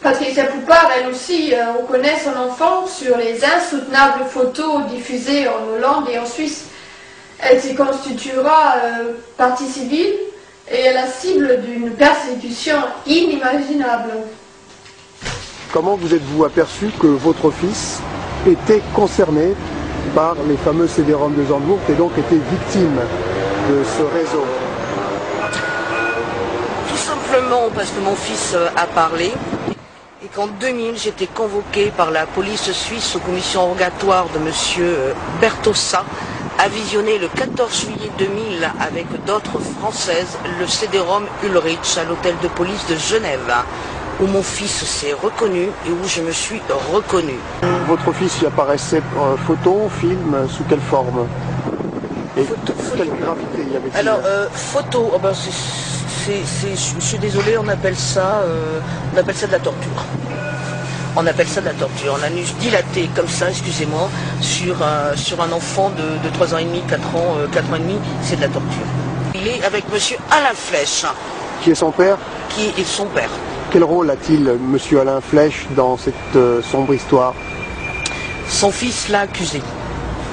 Patricia Poupard, elle aussi, reconnaît son enfant sur les insoutenables photos diffusées en Hollande et en Suisse. Elle se constituera partie civile et est la cible d'une persécution inimaginable. Comment vous êtes-vous aperçu que votre fils était concerné par les fameux CD-ROM de Zandvoort et donc était victime de ce réseau? Tout simplement parce que mon fils a parlé et qu'en 2000 j'étais convoqué par la police suisse aux commissions rogatoires de M. Bertossa à visionner le 14 juillet 2000 avec d'autres françaises le CD-ROM Ulrich à l'hôtel de police de Genève, où mon fils s'est reconnu et où je me suis reconnu. Votre fils y apparaissait photo, film, sous quelle forme? Et quelle gravité y avait-il? Alors, photo, oh ben je suis désolé, on appelle ça de la torture. On appelle ça de la torture. On a dilaté comme ça, excusez-moi, sur un enfant de 3 ans et demi, 4 ans et demi, c'est de la torture. Il est avec monsieur Alain Flèche. Qui est son père? Qui est son père. Quel rôle a-t-il, monsieur Alain Flèche, dans cette sombre histoire? Son fils l'a accusé.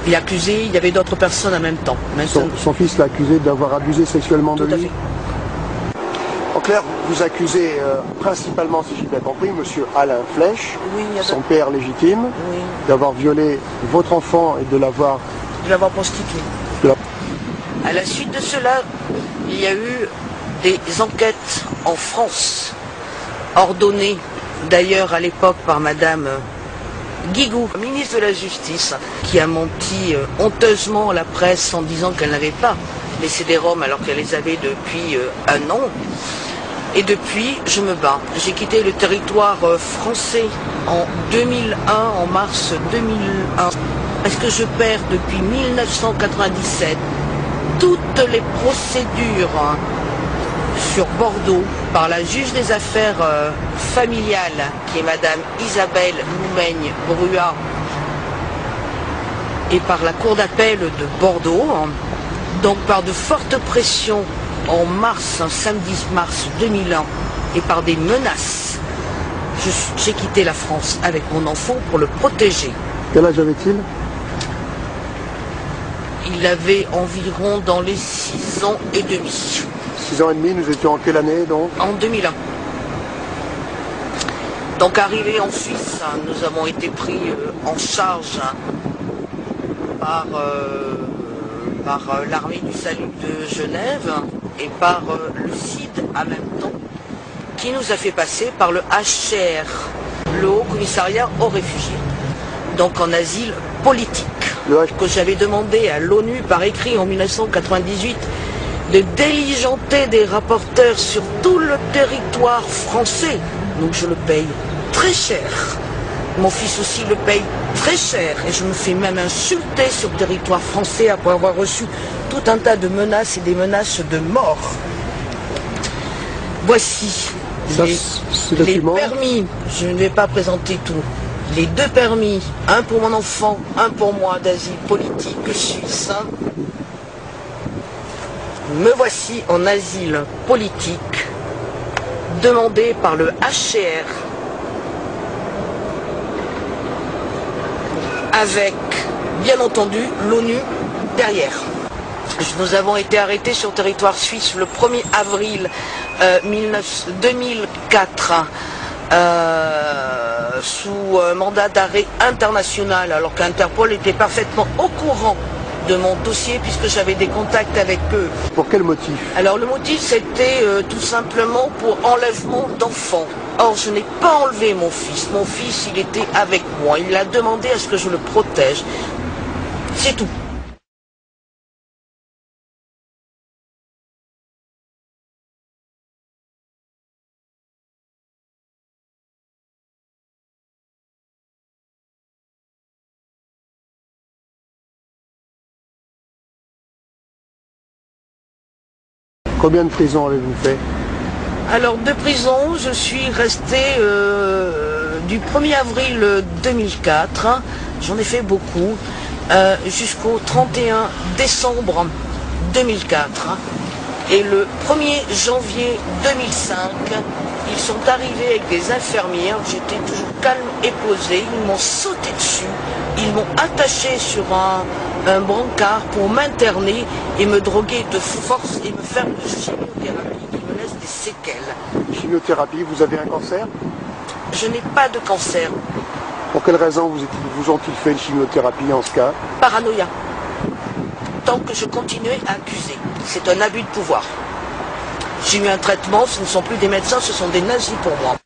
Il y avait d'autres personnes en même temps. Son fils l'a accusé d'avoir abusé sexuellement de lui? Tout à fait. En clair, vous accusez principalement, si j'ai bien compris, monsieur Alain Flèche, oui, son père légitime, oui, d'avoir violé votre enfant et de l'avoir prostitué. À la suite de cela, il y a eu des enquêtes en France, ordonnées d'ailleurs à l'époque par madame Guigou, ministre de la Justice, qui a menti honteusement à la presse en disant qu'elle n'avait pas les CD-ROM alors qu'elle les avait depuis un an. Et depuis, je me bats. J'ai quitté le territoire français en 2001, en mars 2001. Parce que je perds depuis 1997 toutes les procédures sur Bordeaux par la juge des affaires familiales, qui est madame Isabelle Loumaigne-Bruat, et par la cour d'appel de Bordeaux. Donc par de fortes pressions en mars, samedi mars 2001, et par des menaces, j'ai quitté la France avec mon enfant pour le protéger. Quel âge avait-il? Il avait environ dans les 6 ans et demi. 6 ans et demi, nous étions en quelle année donc? En 2001. Donc arrivé en Suisse, nous avons été pris en charge par l'armée du salut de Genève et par le CID en même temps, qui nous a fait passer par le HCR, le Haut Commissariat aux réfugiés, donc en asile politique, que j'avais demandé à l'ONU par écrit en 1998 de diligenter des rapporteurs sur tout le territoire français. Donc je le paye très cher. Mon fils aussi le paye très cher et je me fais même insulter sur le territoire français après avoir reçu tout un tas de menaces et des menaces de mort. Voici les permis, je ne vais pas présenter tout. Les 2 permis, un pour mon enfant, un pour moi d'asile politique suisse. Me voici en asile politique, demandé par le HCR, avec, bien entendu, l'ONU derrière. Nous avons été arrêtés sur le territoire suisse le 1er avril 2004 sous mandat d'arrêt international, alors qu'Interpol était parfaitement au courant de mon dossier puisque j'avais des contacts avec eux. Pour quel motif? Alors le motif c'était tout simplement pour enlèvement d'enfants. Or je n'ai pas enlevé mon fils. Mon fils il était avec moi. Il a demandé à ce que je le protège. C'est tout. Combien de prisons avez-vous fait? Alors de prison, je suis resté du 1er avril 2004, hein, j'en ai fait beaucoup, jusqu'au 31 décembre 2004. Et le 1er janvier 2005, ils sont arrivés avec des infirmières, j'étais toujours calme et posée, ils m'ont sauté dessus, ils m'ont attaché sur un brancard pour m'interner et me droguer de force et me faire une chimiothérapie qui me laisse des séquelles. Chimiothérapie, vous avez un cancer? Je n'ai pas de cancer. Pour quelle raison vous ont-ils fait une chimiothérapie en ce cas? Paranoïa. Tant que je continuais à accuser. C'est un abus de pouvoir. J'ai eu un traitement, ce ne sont plus des médecins, ce sont des nazis pour moi.